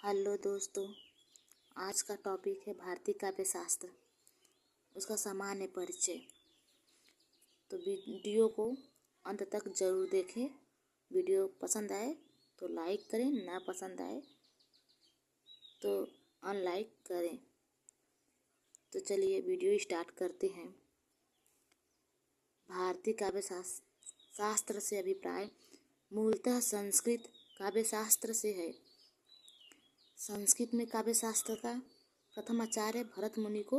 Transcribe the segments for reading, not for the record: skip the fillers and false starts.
Hello दोस्तों, आज का टॉपिक है भारतीय काव्य शास्त्र, उसका सामान्य परिचय। तो वीडियो को अंत तक जरूर देखें। वीडियो पसंद आए तो लाइक करें, ना पसंद आए तो अनलाइक करें। तो चलिए वीडियो स्टार्ट करते हैं। भारतीय काव्य शास्त्र से अभिप्राय मूलतः संस्कृत काव्य शास्त्र से है। संस्कृत में काव्य शास्त्र का प्रथम आचार्य भरत मुनि को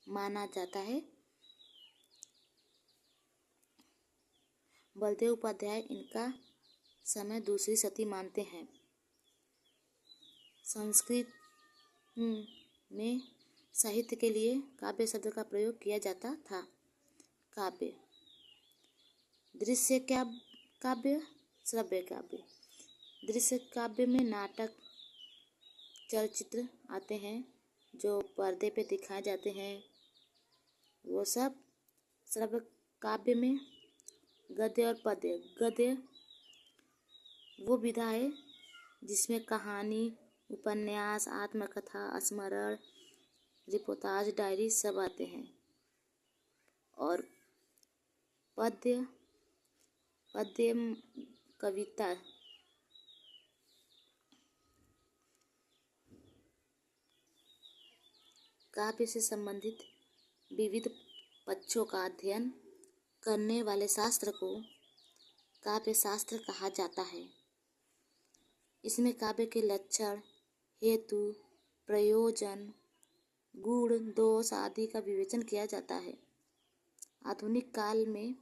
माना जाता है। बलदेव उपाध्याय इनका समय दूसरी शती मानते हैं। संस्कृत में साहित्य के लिए काव्य शब्द का प्रयोग किया जाता था। काव्य, दृश्य काव्य, श्रव्य काव्य। दृश्य काव्य में नाटक, चलचित्र आते हैं जो पर्दे पे दिखाए जाते हैं, वो सब। श्रव्य काव्य में गद्य और पद्य। गद्य वो विधा है जिसमें कहानी, उपन्यास, आत्मकथा, स्मरण, रिपोर्टाज, डायरी सब आते हैं। और पद्य कविता। काव्य से संबंधित विविध पक्षों का अध्ययन करने वाले शास्त्र को काव्य शास्त्र कहा जाता है। इसमें काव्य के लक्षण, हेतु, प्रयोजन, गुण, दोष आदि का विवेचन किया जाता है। आधुनिक काल में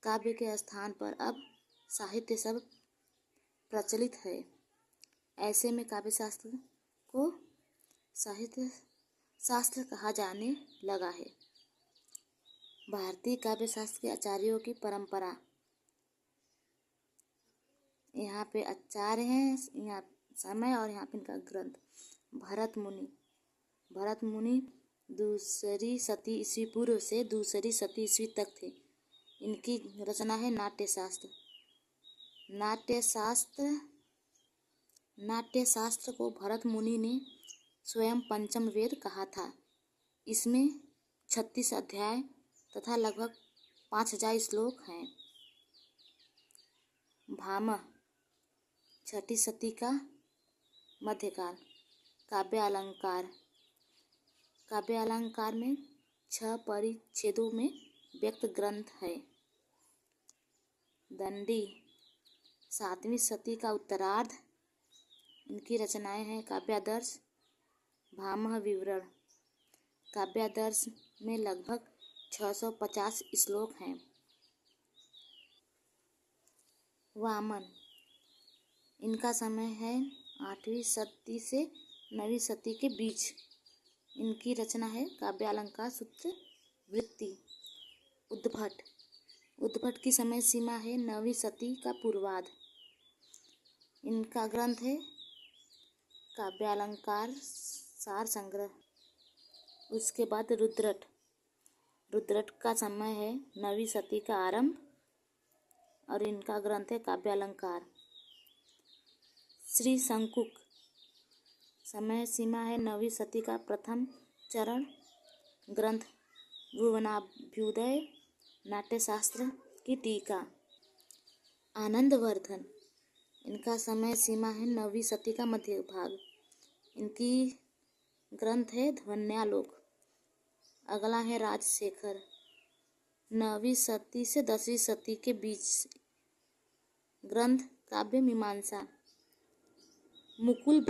काव्य के स्थान पर अब साहित्य शब्द प्रचलित है। ऐसे में काव्य शास्त्र को साहित्य शास्त्र कहा जाने लगा है। भारतीय काव्य शास्त्र के आचार्यों की परंपरा। यहाँ पे आचार्य हैं, यहाँ समय और यहाँ पे इनका ग्रंथ। भरत मुनि दूसरी शती ईस्वी पूर्व से दूसरी शती ईस्वी तक थे। इनकी रचना है नाट्यशास्त्र। नाट्यशास्त्र को भरत मुनि ने स्वयं पंचम वेद कहा था। इसमें 36 अध्याय तथा लगभग 5000 श्लोक हैं। भामह, छठी शती का मध्यकाल। काव्य अलंकार में 6 परिच्छेदों में व्यक्त ग्रंथ है। दंडी, 7वीं शती का उत्तरार्ध। इनकी रचनाएं हैं काव्यादर्श, भामह विवरण। काव्यादर्श में लगभग 650 श्लोक हैं। वामन, इनका समय है 8वीं शती से 9वीं शती के बीच। इनकी रचना है काव्यालंकार सूत्र वृत्ति। उद्भट की समय सीमा है 9वीं शती का पूर्वार्ध। इनका ग्रंथ है काव्यालंकार सार संग्रह। उसके बाद रुद्रट का समय है 9वीं शती का आरंभ और इनका ग्रंथ है काव्यालंकार। श्री शंकुक, समय सीमा है 9वीं शती का प्रथम चरण। ग्रंथ भुवनाभ्युदय, नाट्यशास्त्र की टीका। आनंदवर्धन, इनका समय सीमा है 9वीं शती का मध्य भाग। इनकी ग्रंथ है ध्वन्यालोक। अगला है राजशेखर, 9वीं शती से 10वीं शती के बीच। ग्रंथ काव्य मीमांसा। मुकुल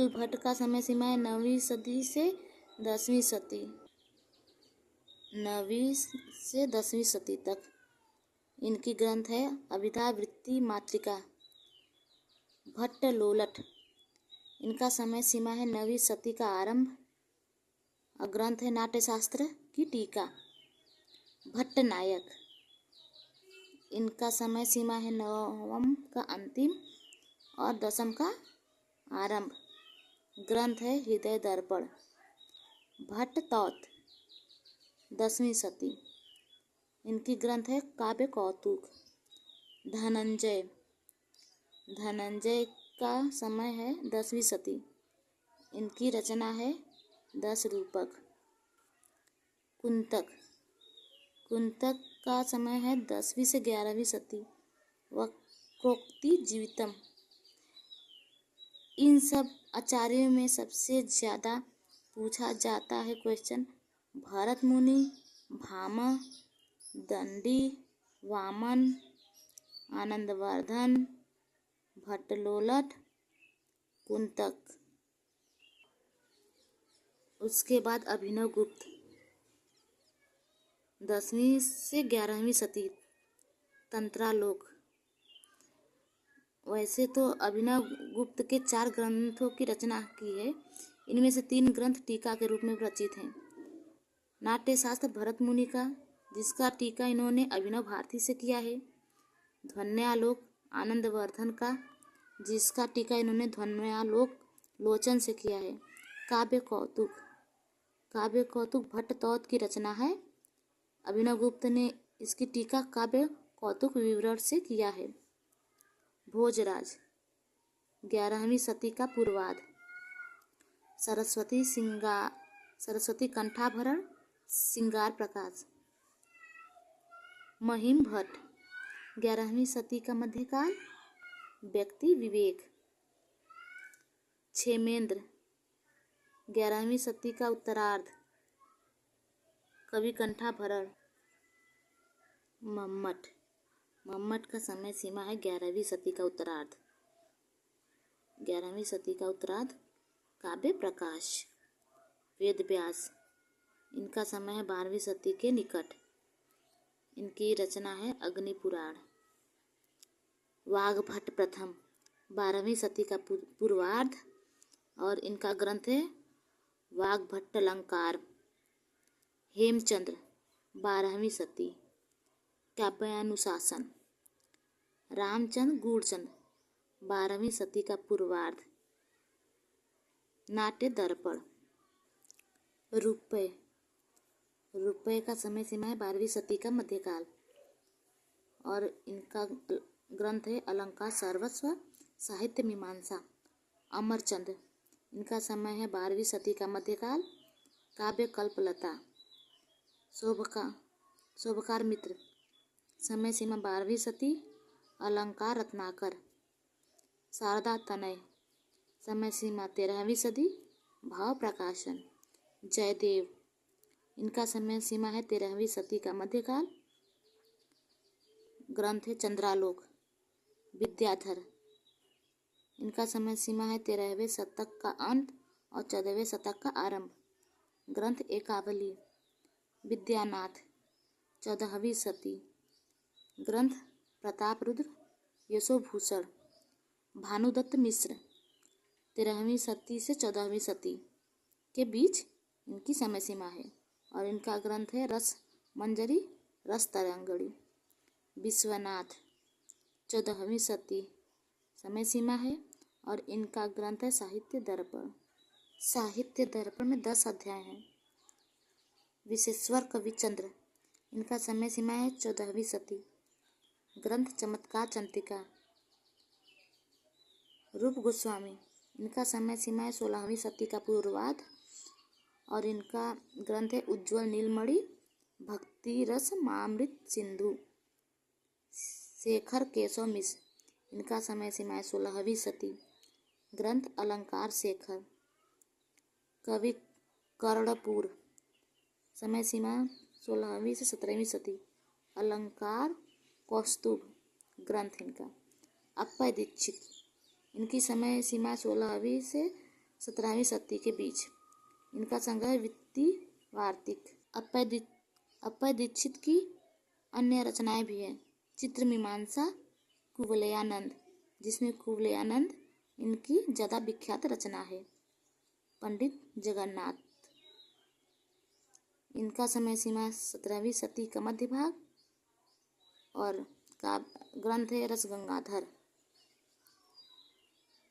भट्ट का समय सीमा है 9वीं शती से 10वीं शती। 9वीं से 10वीं शती तक। इनकी ग्रंथ है अभिधा वृत्ति मातृका। भट्ट लोलट, इनका समय सीमा है 9वीं शती का आरंभ और ग्रंथ है नाट्यशास्त्र की टीका। भट्ट नायक, इनका समय सीमा है 9वीं का अंतिम और 10वीं का आरंभ। ग्रंथ है हृदय दर्पण। भट्ट तौत, 10वीं शती। इनकी ग्रंथ है काव्य कौतुक। धनंजय का समय है 10वीं सदी। इनकी रचना है 10 रूपक। कुंतक कुंतक का समय है 10वीं से 11वीं सदी। वक्रोक्ति जीवितम। इन सब आचार्यों में सबसे ज़्यादा पूछा जाता है क्वेश्चन भरत मुनि, भामा, दंडी, वामन, आनंदवर्धन, भट्टलोलट, कुंतक। उसके बाद अभिनव गुप्त 10वीं से 11वीं सदी। तंत्रालोक। वैसे तो अभिनव गुप्त के 4 ग्रंथों की रचना की है। इनमें से 3 ग्रंथ टीका के रूप में रचित हैं। नाट्यशास्त्र भरत मुनि का, जिसका टीका इन्होंने अभिनव भारती से किया है। ध्वन्यालोक आनंदवर्धन का, जिसका टीका इन्होंने ध्वन्यालोक लोचन से किया है। काव्य कौतुक भट्टतौत की रचना है। अभिनव गुप्त ने इसकी टीका काव्य कौतुक विवरण से किया है। भोजराज 11वीं सदी का पूर्वार्ध। सरस्वती कंठाभरण श्रृंगार प्रकाश। महिम भट्ट 11वीं सदी का मध्यकाल। व्यक्ति विवेक। क्षेमेंद्र 11वीं सदी का उत्तरार्ध। कवि कंठाभरण। मम्मट का समय सीमा है 11वीं सदी का उत्तरार्ध। 11वीं सदी का उत्तरार्ध। काव्य प्रकाश। वेद व्यास, इनका समय है 12वीं सदी के निकट। इनकी रचना है अग्नि पुराण। वाग्भट प्रथम 12वीं सदी का पूर्वार्ध और इनका ग्रंथ है वाग्भट्टलंकार। हेमचंद्र 12वीं सदी। काव्यानुशासन। रामचंद्र गूढ़चंद 12वीं सदी का पूर्वार्ध। नाट्य दर्पण। रुपये का समय सीमा है 12वीं सदी का मध्यकाल और इनका ग्रंथ है अलंकार सर्वस्व साहित्य मीमांसा। अमरचंद्र, इनका समय है 12वीं सदी का मध्यकाल। काव्य कल्पलता। शोभकार मित्र, समय सीमा 12वीं सदी। अलंकार रत्नाकर। शारदा तनय, समय सीमा 13वीं सदी। भाव प्रकाशन। जयदेव, इनका समय सीमा है 13वीं सदी का मध्यकाल। ग्रंथ है चंद्रालोक। विद्याधर, इनका समय सीमा है 13वें शतक का अंत और 14वें शतक का आरंभ। ग्रंथ एकावली। विद्यानाथ 14वीं सदी। ग्रंथ प्रतापरुद्र यशोभूषण। भानुदत्त मिश्र 13वीं सदी से 14वीं सदी के बीच इनकी समय सीमा है और इनका ग्रंथ है रस मंजरी रस तरंगड़ी। विश्वनाथ 14वीं सदी समय सीमा है और इनका ग्रंथ है साहित्य दर्पण। साहित्य दर्पण में 10 अध्याय हैं। विश्वेश्वर कविचंद्र, इनका समय सीमा है 14वीं सदी। ग्रंथ चमत्कार चंद्रिका। रूप गोस्वामी, इनका समय सीमा है 16वीं सदी का पूर्वार्ध और इनका ग्रंथ है उज्ज्वल नीलमणि भक्ति रस मामृत सिंधु। शेखर केशव मिश्र, इनका समय सीमा है 16वीं सदी। ग्रंथ अलंकार शेखर। कवि कर्णपुर, समय सीमा 16वीं से 17वीं सदी। अलंकार कौस्तुभ ग्रंथ इनका। अप्पय दीक्षित, इनकी समय सीमा 16वीं से 17वीं सदी के बीच। इनका संग्रह वित्ती वार्तिक। अप्पय दीक्षित की अन्य रचनाएं भी हैं। चित्र मीमांसा कुवलयानंद, जिसमें कुवलयानंद इनकी ज़्यादा विख्यात रचना है। पंडित जगन्नाथ, इनका समय सीमा 17वीं सदी का मध्य भाग और का ग्रंथ है रसगंगाधर।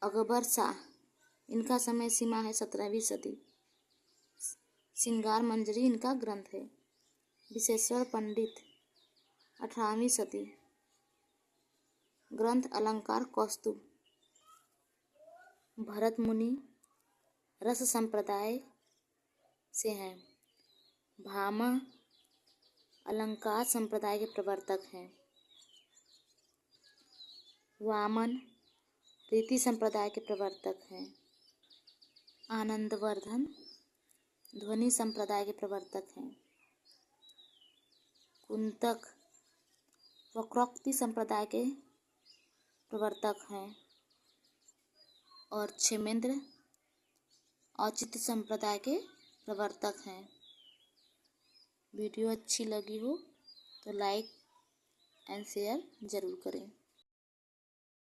अकबर शाह, इनका समय सीमा है 17वीं सदी। श्रृंगार मंजरी इनका ग्रंथ है। विश्वेश्वर पंडित 18वीं सदी। ग्रंथ अलंकार कौस्तुभ। भरत मुनि रस संप्रदाय से हैं। भामा अलंकार संप्रदाय के प्रवर्तक हैं। वामन रीति संप्रदाय के प्रवर्तक हैं। आनंदवर्धन ध्वनि संप्रदाय के प्रवर्तक हैं। कुंतक वक्रोक्ति संप्रदाय के प्रवर्तक हैं। और क्षेमेंद्र औचित्य संप्रदाय के प्रवर्तक हैं। वीडियो अच्छी लगी हो तो लाइक एंड शेयर ज़रूर करें।